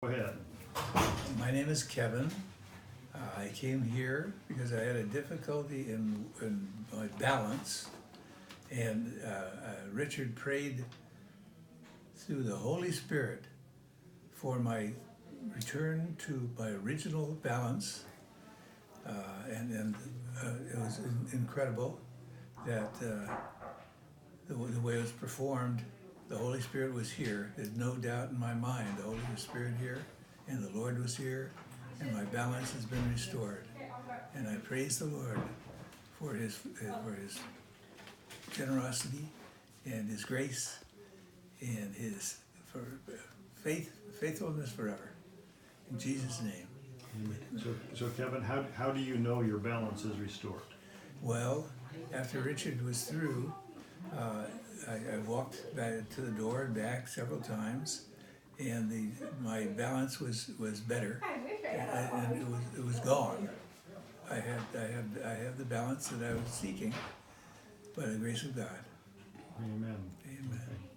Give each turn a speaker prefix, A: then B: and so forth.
A: Go ahead.
B: My name is Kevin. I came here because I had a difficulty in my balance, and Richard prayed through the Holy Spirit for my return to my original balance, and it was incredible that the way it was performed. The Holy Spirit was here. There's no doubt in my mind. The Holy Spirit here, and the Lord was here, and my balance has been restored. And I praise the Lord for His generosity and His grace and His faithfulness forever. In Jesus' name.
A: So Kevin, how do you know your balance is restored?
B: Well, after Richard was through, I walked back to the door and back several times, and my balance was better, and it was gone. I have the balance that I was seeking by the grace of God.
A: Amen.
B: Amen.